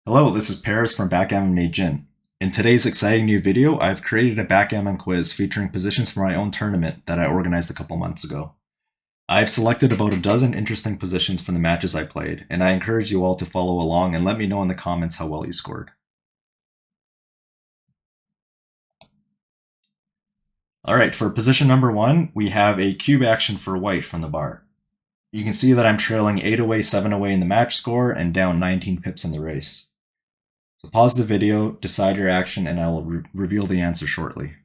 Hello, this is Paris from Backgammon Made Jin. In today's exciting new video, I've created a backgammon quiz featuring positions for my own tournament that I organized a couple months ago. I've selected about a dozen interesting positions from the matches I played, and I encourage you all to follow along and let me know in the comments how well you scored. Alright, for position number 1, we have a cube action for white from the bar. You can see that I'm trailing 8 away, 7 away in the match score, and down 19 pips in the race. So pause the video, decide your action, and I will reveal the answer shortly.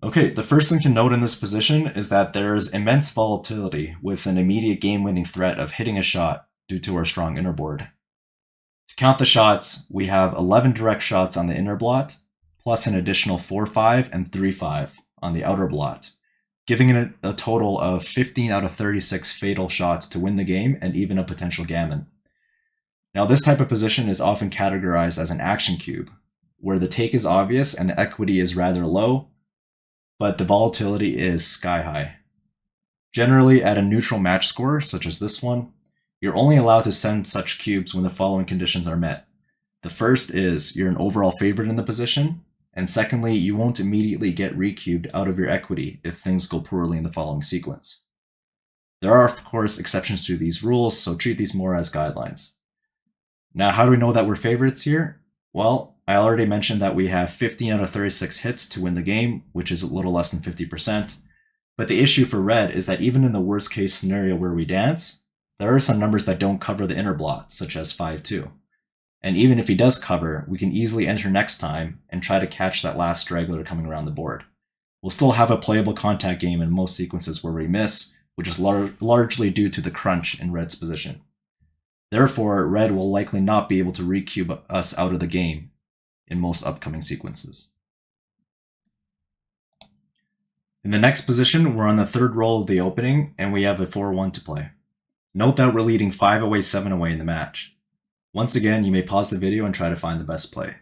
Okay, the first thing to note in this position is that there is immense volatility with an immediate game-winning threat of hitting a shot due to our strong inner board. To count the shots, we have 11 direct shots on the inner blot, plus an additional 4-5 and 3-5 on the outer blot, giving it a total of 15 out of 36 fatal shots to win the game and even a potential gammon. Now, this type of position is often categorized as an action cube, where the take is obvious and the equity is rather low, but the volatility is sky high. Generally, at a neutral match score, such as this one, you're only allowed to send such cubes when the following conditions are met. The first is you're an overall favorite in the position, and secondly, you won't immediately get recubed out of your equity if things go poorly in the following sequence. There are, of course, exceptions to these rules, so treat these more as guidelines. Now, how do we know that we're favorites here? Well, I already mentioned that we have 15 out of 36 hits to win the game, which is a little less than 50%. But the issue for red is that even in the worst case scenario where we dance, there are some numbers that don't cover the inner blot, such as 5-2. And even if he does cover, we can easily enter next time and try to catch that last straggler coming around the board. We'll still have a playable contact game in most sequences where we miss, which is largely due to the crunch in red's position. Therefore, red will likely not be able to recube us out of the game in most upcoming sequences. In the next position, we're on the third roll of the opening, and we have a 4-1 to play. Note that we're leading 5 away, 7 away in the match. Once again, you may pause the video and try to find the best play.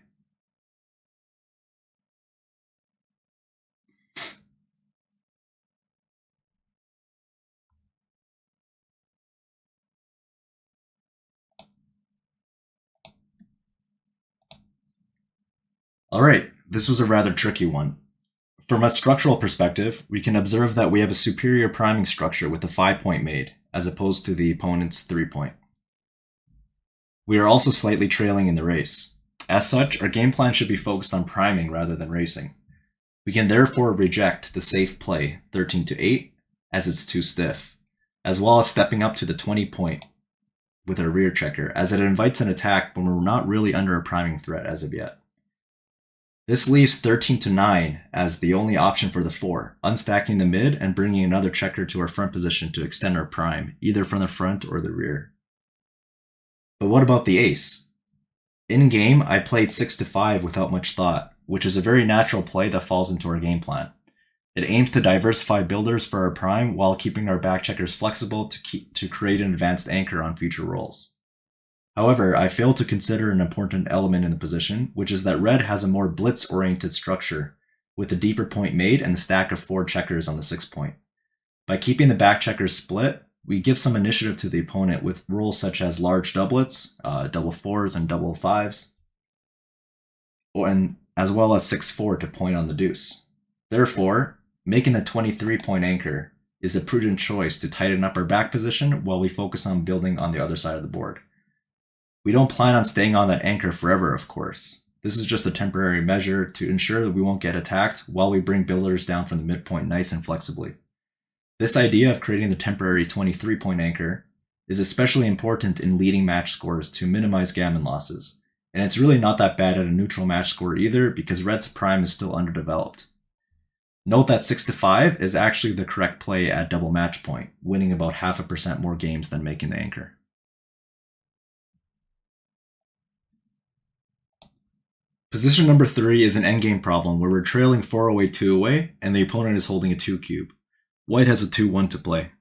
Alright, this was a rather tricky one. From a structural perspective, we can observe that we have a superior priming structure with the 5-point made, as opposed to the opponent's 3-point. We are also slightly trailing in the race. As such, our game plan should be focused on priming rather than racing. We can therefore reject the safe play 13-8 as it's too stiff, as well as stepping up to the 20-point with our rear checker, as it invites an attack when we're not really under a priming threat as of yet. This leaves 13-9 as the only option for the 4, unstacking the mid and bringing another checker to our front position to extend our prime, either from the front or the rear. But what about the ace? In game, I played 6-5 without much thought, which is a very natural play that falls into our game plan. It aims to diversify builders for our prime while keeping our back checkers flexible to create an advanced anchor on future rolls. However, I failed to consider an important element in the position, which is that red has a more blitz-oriented structure, with a deeper point made and the stack of 4 checkers on the 6-point. By keeping the back checkers split, we give some initiative to the opponent with rolls such as large doublets, double 4s and double 5s, and as well as 6-4 to point on the deuce. Therefore, making the 23-point anchor is the prudent choice to tighten up our back position while we focus on building on the other side of the board. We don't plan on staying on that anchor forever, of course. This is just a temporary measure to ensure that we won't get attacked while we bring builders down from the midpoint nice and flexibly. This idea of creating the temporary 23-point anchor is especially important in leading match scores to minimize gammon losses, and it's really not that bad at a neutral match score either because red's prime is still underdeveloped. Note that 6-5 is actually the correct play at double match point, winning about 0.5% more games than making the anchor. Position number 3 is an endgame problem where we're trailing 4 away, 2 away, and the opponent is holding a 2 cube. White has a 2-1 to play.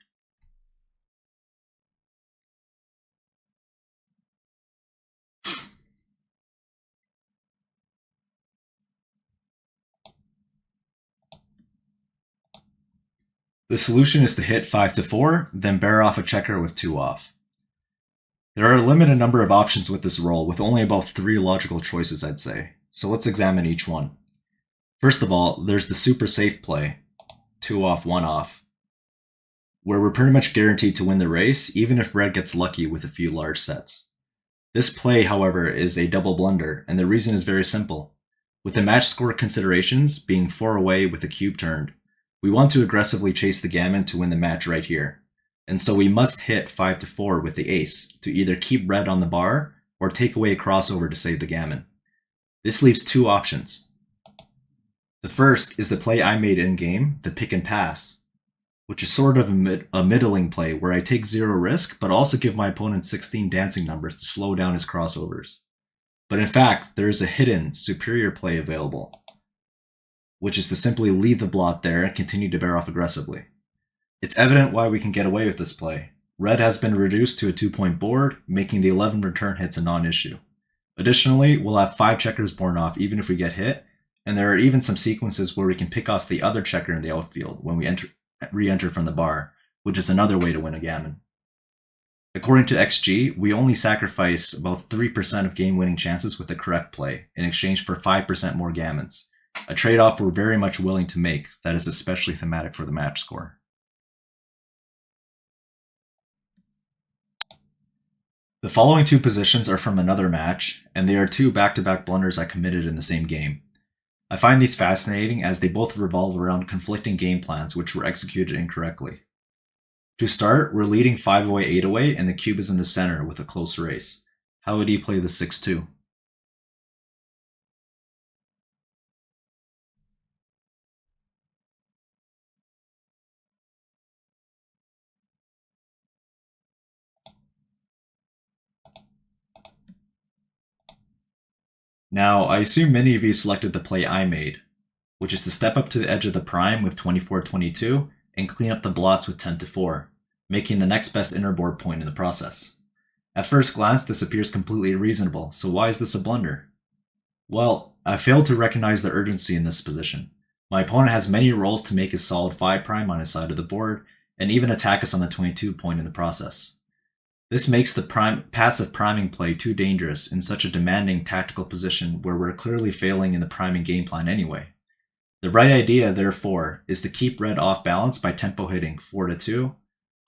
The solution is to hit 5 to 4, then bear off a checker with 2 off. There are a limited number of options with this roll, with only about 3 logical choices, I'd say. So let's examine each one. First of all, there's the super safe play, 2 off, 1 off, where we're pretty much guaranteed to win the race, even if red gets lucky with a few large sets. This play, however, is a double blunder, and the reason is very simple. With the match score considerations being 4 away with the cube turned, we want to aggressively chase the gammon to win the match right here. And so we must hit 5 to 4 with the ace to either keep red on the bar or take away a crossover to save the gammon. This leaves 2 options. The first is the play I made in-game, the pick and pass, which is sort of a middling play where I take 0 risk but also give my opponent 16 dancing numbers to slow down his crossovers. But in fact, there is a hidden, superior play available, which is to simply leave the blot there and continue to bear off aggressively. It's evident why we can get away with this play. Red has been reduced to a 2-point board, making the 11 return hits a non-issue. Additionally, we'll have 5 checkers borne off even if we get hit, and there are even some sequences where we can pick off the other checker in the outfield when we re-enter from the bar, which is another way to win a gammon. According to XG, we only sacrifice about 3% of game-winning chances with the correct play in exchange for 5% more gammons, a trade-off we're very much willing to make that is especially thematic for the match score. The following 2 positions are from another match, and they are 2 back-to-back blunders I committed in the same game. I find these fascinating as they both revolve around conflicting game plans which were executed incorrectly. To start, we're leading 5 away, 8 away, and the cube is in the center with a close race. How would he play the 6-2? Now, I assume many of you selected the play I made, which is to step up to the edge of the prime with 24-22 and clean up the blots with 10 to 4, making the next best inner board point in the process. At first glance, this appears completely reasonable, so why is this a blunder? Well, I failed to recognize the urgency in this position. My opponent has many rolls to make his solid 5' on his side of the board, and even attack us on the 22 point in the process. This makes the passive priming play too dangerous in such a demanding tactical position where we're clearly failing in the priming game plan anyway. The right idea, therefore, is to keep red off balance by tempo hitting 4 to 2,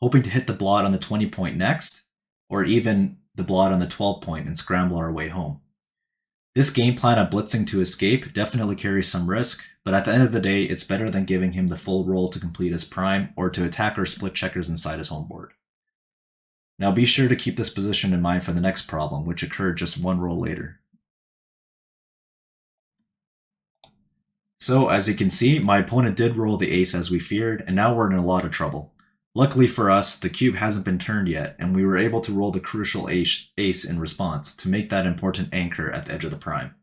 hoping to hit the blot on the 20 point next, or even the blot on the 12 point and scramble our way home. This game plan of blitzing to escape definitely carries some risk, but at the end of the day, it's better than giving him the full roll to complete his prime or to attack or split checkers inside his home board. Now be sure to keep this position in mind for the next problem, which occurred just 1 roll later. So, as you can see, my opponent did roll the ace as we feared, and now we're in a lot of trouble. Luckily for us, the cube hasn't been turned yet, and we were able to roll the crucial ace in response to make that important anchor at the edge of the prime.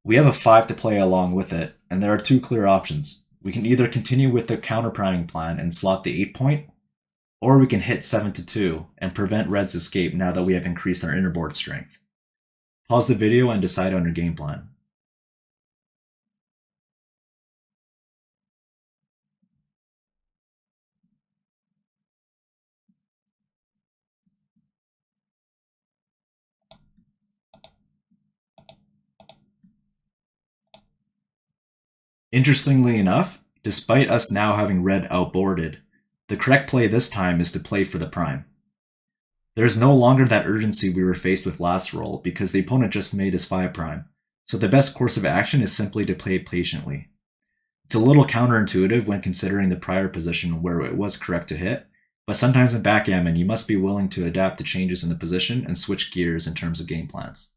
We have a 5 to play along with it, and there are 2 clear options. We can either continue with the counter priming plan and slot the 8 point, or we can hit 7 to 2 and prevent red's escape now that we have increased our inner board strength. Pause the video and decide on your game plan. Interestingly enough, despite us now having red outboarded, the correct play this time is to play for the prime. There is no longer that urgency we were faced with last roll because the opponent just made his 5', so the best course of action is simply to play patiently. It's a little counterintuitive when considering the prior position where it was correct to hit, but sometimes in backgammon you must be willing to adapt to changes in the position and switch gears in terms of game plans.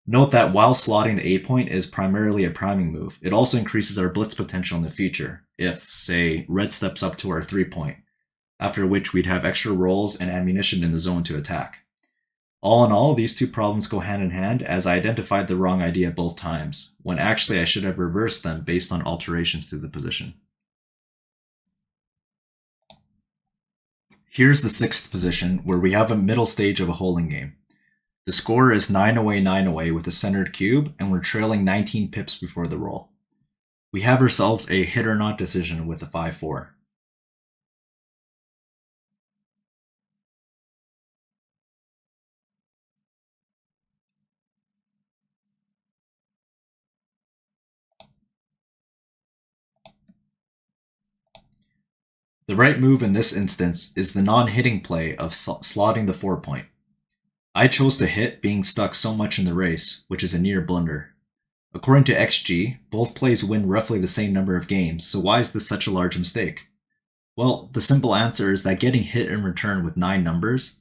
Note that while slotting the 8 point is primarily a priming move, it also increases our blitz potential in the future if, say, red steps up to our 3 point, after which we'd have extra rolls and ammunition in the zone to attack. All in all, these 2 problems go hand in hand as I identified the wrong idea both times, when actually I should have reversed them based on alterations to the position. Here's the 6th position, where we have a middle stage of a holding game. The score is 9 away, 9 away with a centered cube, and we're trailing 19 pips before the roll. We have ourselves a hit or not decision with a 5-4. The right move in this instance is the non-hitting play of slotting the 4-point. I chose to hit, being stuck so much in the race, which is a near blunder. According to XG, both plays win roughly the same number of games, so why is this such a large mistake? Well, the simple answer is that getting hit in return with 9 numbers,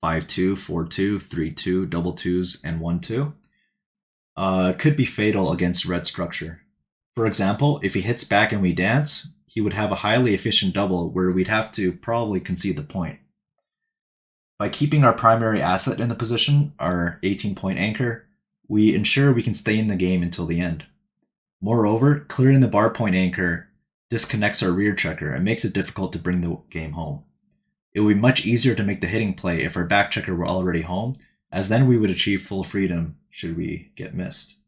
5-2, 4-2, 3-2, double twos, and 1-2, could be fatal against red structure. For example, if he hits back and we dance, he would have a highly efficient double where we'd have to probably concede the point. By keeping our primary asset in the position, our 18-point anchor, we ensure we can stay in the game until the end. Moreover, clearing the bar point anchor disconnects our rear checker and makes it difficult to bring the game home. It would be much easier to make the hitting play if our back checker were already home, as then we would achieve full freedom should we get missed.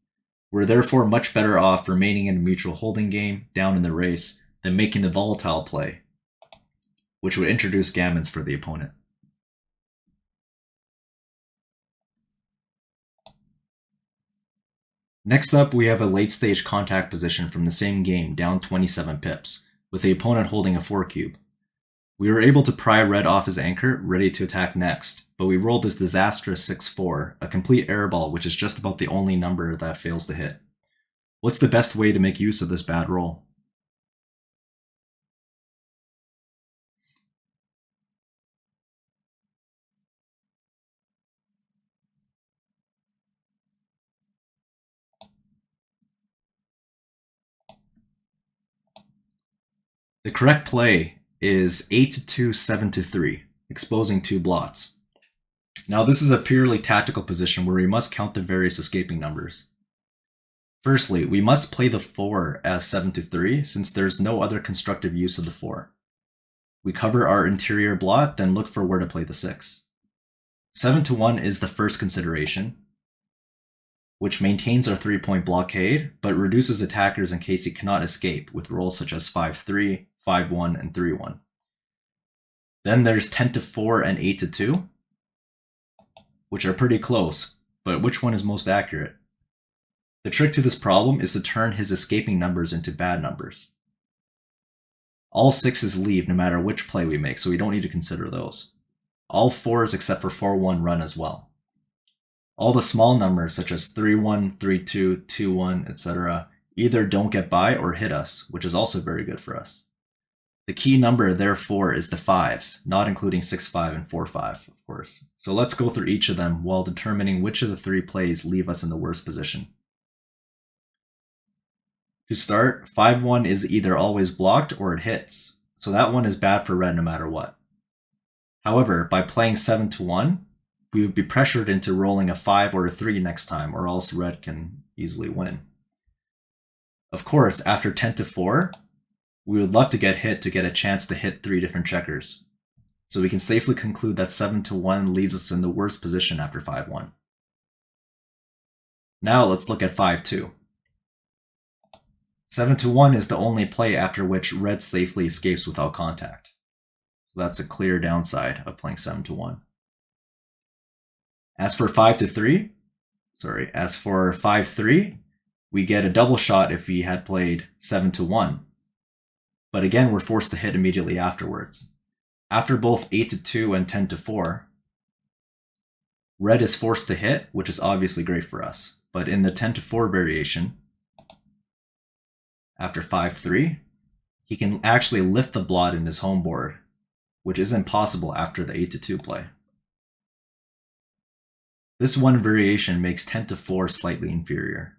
We're therefore much better off remaining in a mutual holding game down in the race than making the volatile play, which would introduce gammons for the opponent. Next up, we have a late stage contact position from the same game down 27 pips, with the opponent holding a 4-cube. We were able to pry red off his anchor, ready to attack next, but we rolled this disastrous 6-4, a complete airball which is just about the only number that fails to hit. What's the best way to make use of this bad roll? The correct play is 8-2, 7-3, exposing 2 blots. Now this is a purely tactical position where we must count the various escaping numbers. Firstly, we must play the 4 as 7-3 since there's no other constructive use of the 4. We cover our interior blot, then look for where to play the 6. 7-1 is the first consideration, which maintains our 3-point blockade, but reduces attackers in case he cannot escape with rolls such as 5-3, 5-1, and 3-1. Then there's 10-4 and 8-2, which are pretty close, but which one is most accurate? The trick to this problem is to turn his escaping numbers into bad numbers. All 6s leave no matter which play we make, so we don't need to consider those. All 4s except for 4-1 run as well. All the small numbers such as 3-1, 3-2, 2-1, etc. either don't get by or hit us, which is also very good for us. The key number, therefore, is the 5s, not including 6-5 and 4-5, of course. So let's go through each of them while determining which of the 3 plays leave us in the worst position. To start, 5-1 is either always blocked or it hits, so that one is bad for red no matter what. However, by playing 7-1, we would be pressured into rolling a 5 or a 3 next time, or else red can easily win. Of course, after 10-4, we would love to get hit to get a chance to hit 3 different checkers. So we can safely conclude that 7-1 leaves us in the worst position after 5-1. Now let's look at 5-2. 7-1 is the only play after which red safely escapes without contact. So that's a clear downside of playing 7-1. As for 5-3, as for 5-3, we get a double shot if we had played 7-1. But again, we're forced to hit immediately afterwards. After both 8-2 and 10-4, red is forced to hit, which is obviously great for us. But in the 10-4 variation, after 5-3, he can actually lift the blot in his home board, which isn't possible after the 8-2 play. This one variation makes 10-4 slightly inferior.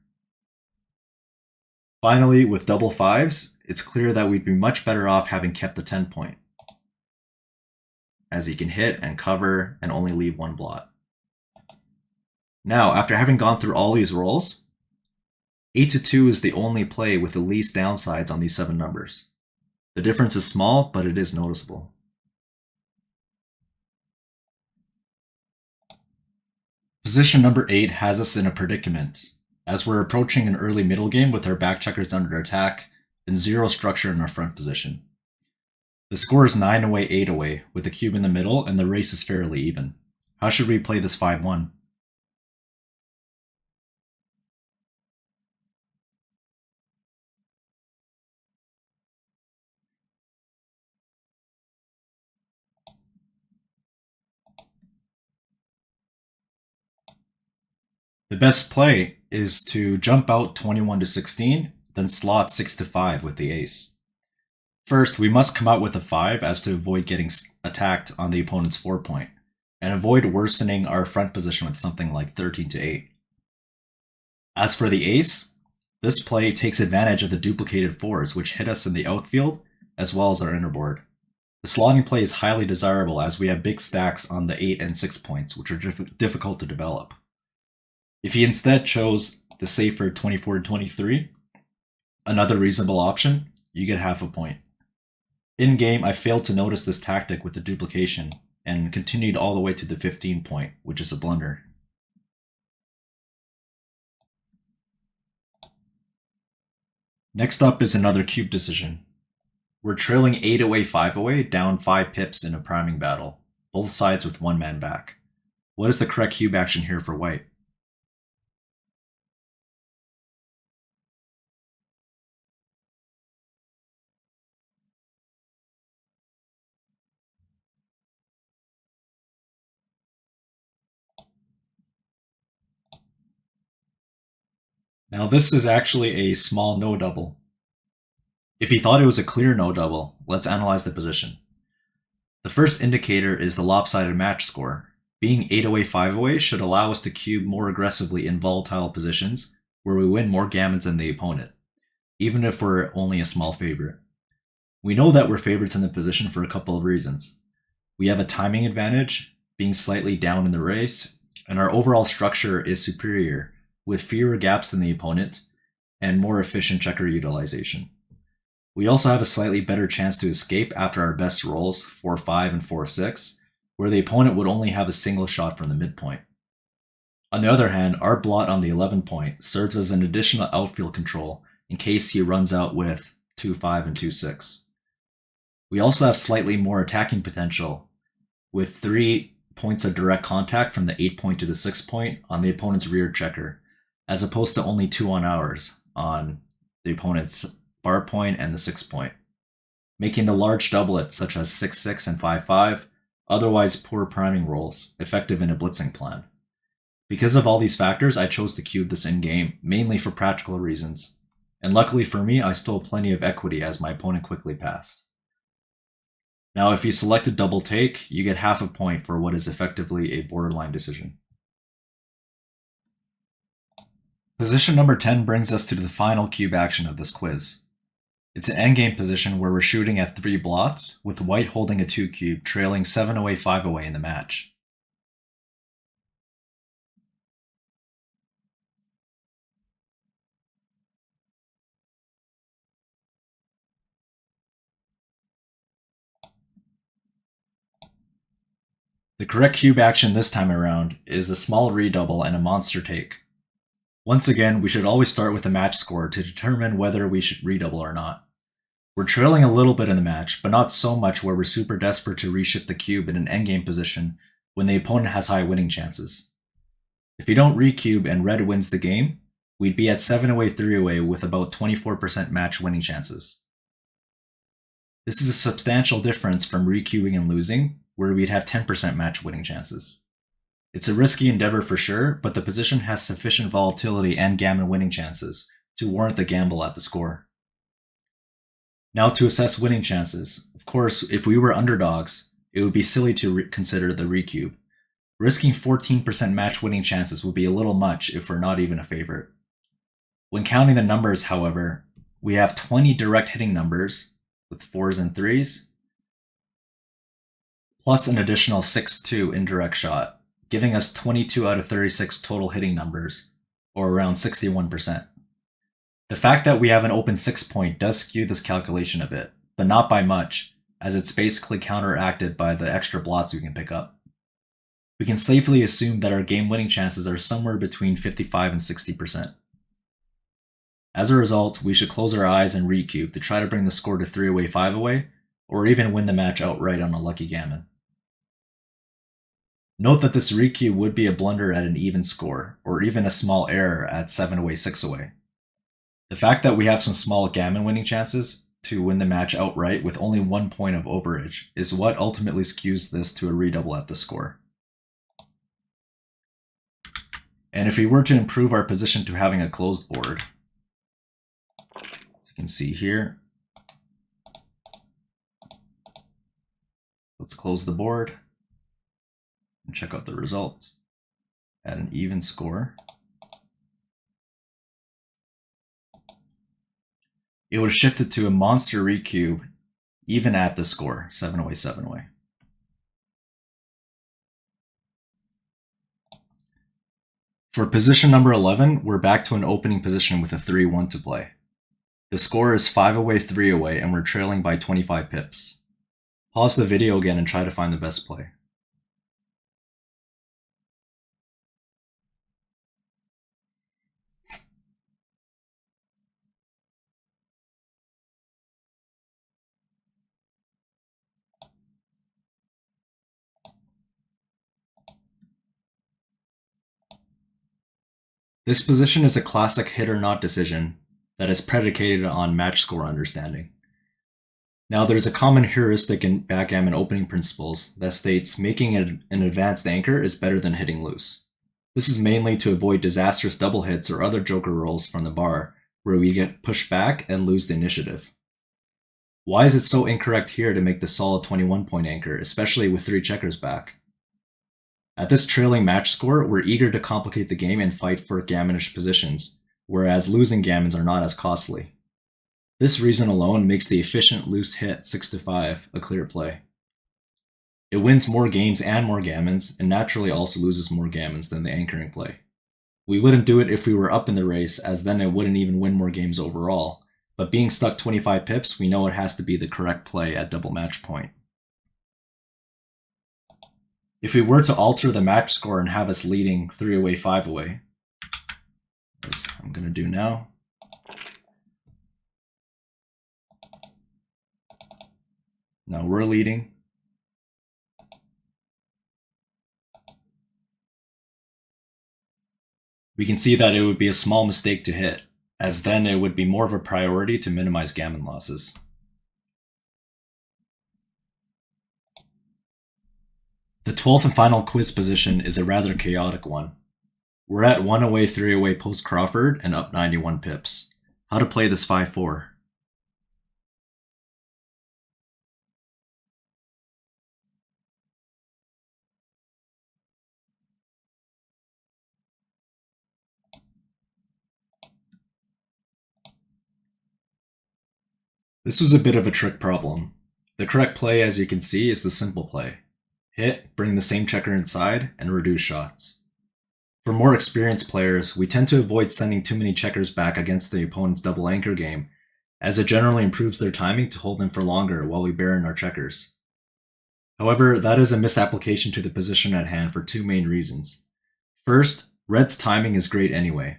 Finally, with double 5s, it's clear that we'd be much better off having kept the 10-point, as he can hit and cover and only leave 1 blot. Now, after having gone through all these rolls, 8-2 is the only play with the least downsides on these 7 numbers. The difference is small, but it is noticeable. Position number 8 has us in a predicament, as we're approaching an early middle game with our back checkers under attack and 0 structure in our front position. The score is 9 away, 8 away, with a cube in the middle, and the race is fairly even. How should we play this 5-1? The best play is to jump out 21 to 16, then slot 6 to 5 with the ace. First, we must come out with a 5 as to avoid getting attacked on the opponent's 4 point, and avoid worsening our front position with something like 13 to 8. As for the ace, this play takes advantage of the duplicated 4s which hit us in the outfield as well as our inner board. The slotting play is highly desirable as we have big stacks on the 8 and 6 points, which are difficult to develop. If he instead chose the safer 24 to 23, another reasonable option, you get half a point. In game, I failed to notice this tactic with the duplication and continued all the way to the 15 point, which is a blunder. Next up is another cube decision. We're trailing 8 away, 5 away, down 5 pips in a priming battle, both sides with one man back. What is the correct cube action here for white? Now this is actually a small no double. If he thought it was a clear no double, let's analyze the position. The first indicator is the lopsided match score. Being 8 away, 5 away should allow us to cube more aggressively in volatile positions where we win more gammons than the opponent, even if we're only a small favorite. We know that we're favorites in the position for a couple of reasons. We have a timing advantage, being slightly down in the race, and our overall structure is superior, with fewer gaps than the opponent and more efficient checker utilization. We also have a slightly better chance to escape after our best rolls, 4-5 and 4-6, where the opponent would only have a single shot from the midpoint. On the other hand, our blot on the 11 point serves as an additional outfield control in case he runs out with 2-5 and 2-6. We also have slightly more attacking potential, with 3 points of direct contact from the 8 point to the 6 point on the opponent's rear checker, as opposed to only 2 on ours on the opponent's bar point and the 6 point, making the large doublets such as 6-6 and 5-5, otherwise poor priming rolls, effective in a blitzing plan. Because of all these factors, I chose to cube this in-game, mainly for practical reasons, and luckily for me, I stole plenty of equity as my opponent quickly passed. Now if you selected double take, you get half a point for what is effectively a borderline decision. Position number 10 brings us to the final cube action of this quiz. It's an endgame position where we're shooting at 3 blots, with white holding a 2 cube, trailing 7 away, 5 away in the match. The correct cube action this time around is a small redouble and a monster take. Once again, we should always start with the match score to determine whether we should redouble or not. We're trailing a little bit in the match, but not so much where we're super desperate to reshift the cube in an endgame position when the opponent has high winning chances. If you don't recube and red wins the game, we'd be at 7 away, 3 away with about 24% match winning chances. This is a substantial difference from recubing and losing, where we'd have 10% match winning chances. It's a risky endeavor for sure, but the position has sufficient volatility and gammon winning chances to warrant the gamble at the score. Now to assess winning chances. Of course, if we were underdogs, it would be silly to consider the recube. Risking 14% match winning chances would be a little much if we're not even a favorite. When counting the numbers, however, we have 20 direct hitting numbers with 4s and 3s, plus an additional 6-2 indirect shot, giving us 22 out of 36 total hitting numbers, or around 61%. The fact that we have an open 6 point does skew this calculation a bit, but not by much, as it's basically counteracted by the extra blots we can pick up. We can safely assume that our game-winning chances are somewhere between 55 and 60%. As a result, we should close our eyes and recube to try to bring the score to 3 away, 5 away, or even win the match outright on a lucky gammon. Note that this recube would be a blunder at an even score, or even a small error at 7 away, 6 away. The fact that we have some small gammon winning chances to win the match outright with only 1 point of overage is what ultimately skews this to a redouble at the score. And if we were to improve our position to having a closed board, as you can see here, let's close the board and check out the result. At an even score, it would have shifted to a monster recube even at the score, 7-away, 7-away. For position number 11, we're back to an opening position with a 3-1 to play. The score is 5-away, 3-away, and we're trailing by 25 pips. Pause the video again and try to find the best play. This position is a classic hit or not decision that is predicated on match score understanding. Now, there's a common heuristic in backgammon opening principles that states making an advanced anchor is better than hitting loose. This is mainly to avoid disastrous double hits or other joker rolls from the bar, where we get pushed back and lose the initiative. Why is it so incorrect here to make the solid 21-point anchor, especially with 3 checkers back? At this trailing match score, we're eager to complicate the game and fight for gammonish positions, whereas losing gammons are not as costly. This reason alone makes the efficient loose hit 6-5 a clear play. It wins more games and more gammons, and naturally also loses more gammons than the anchoring play. We wouldn't do it if we were up in the race, as then it wouldn't even win more games overall, but being stuck 25 pips, we know it has to be the correct play at double match point. If we were to alter the match score and have us leading 3-away, 5-away, as I'm going to do now, now we're leading. We can see that it would be a small mistake to hit, as then it would be more of a priority to minimize gammon losses. The 12th and final quiz position is a rather chaotic one. We're at 1-away, 3-away post Crawford and up 91 pips. How to play this 5-4? This was a bit of a trick problem. The correct play, as you can see, is the simple play. Hit, bring the same checker inside, and reduce shots. For more experienced players, we tend to avoid sending too many checkers back against the opponent's double anchor game, as it generally improves their timing to hold them for longer while we bear in our checkers. However, that is a misapplication to the position at hand for 2 main reasons. First, Red's timing is great anyway.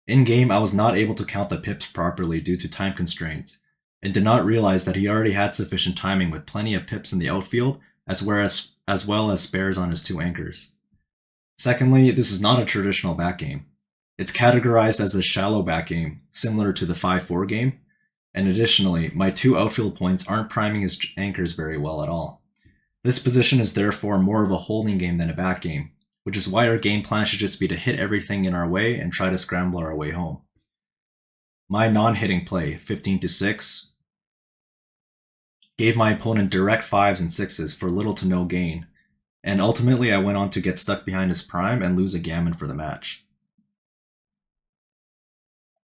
In-game, I was not able to count the pips properly due to time constraints, and did not realize that he already had sufficient timing with plenty of pips in the outfield, as well as spares on his 2 anchors. Secondly, this is not a traditional backgame. It's categorized as a shallow backgame, similar to the 5-4 game, and additionally, my 2 outfield points aren't priming his anchors very well at all. This position is therefore more of a holding game than a backgame, which is why our game plan should just be to hit everything in our way and try to scramble our way home. My non-hitting play, 15-6, gave my opponent direct 5s and 6s for little to no gain, and ultimately I went on to get stuck behind his prime and lose a gammon for the match.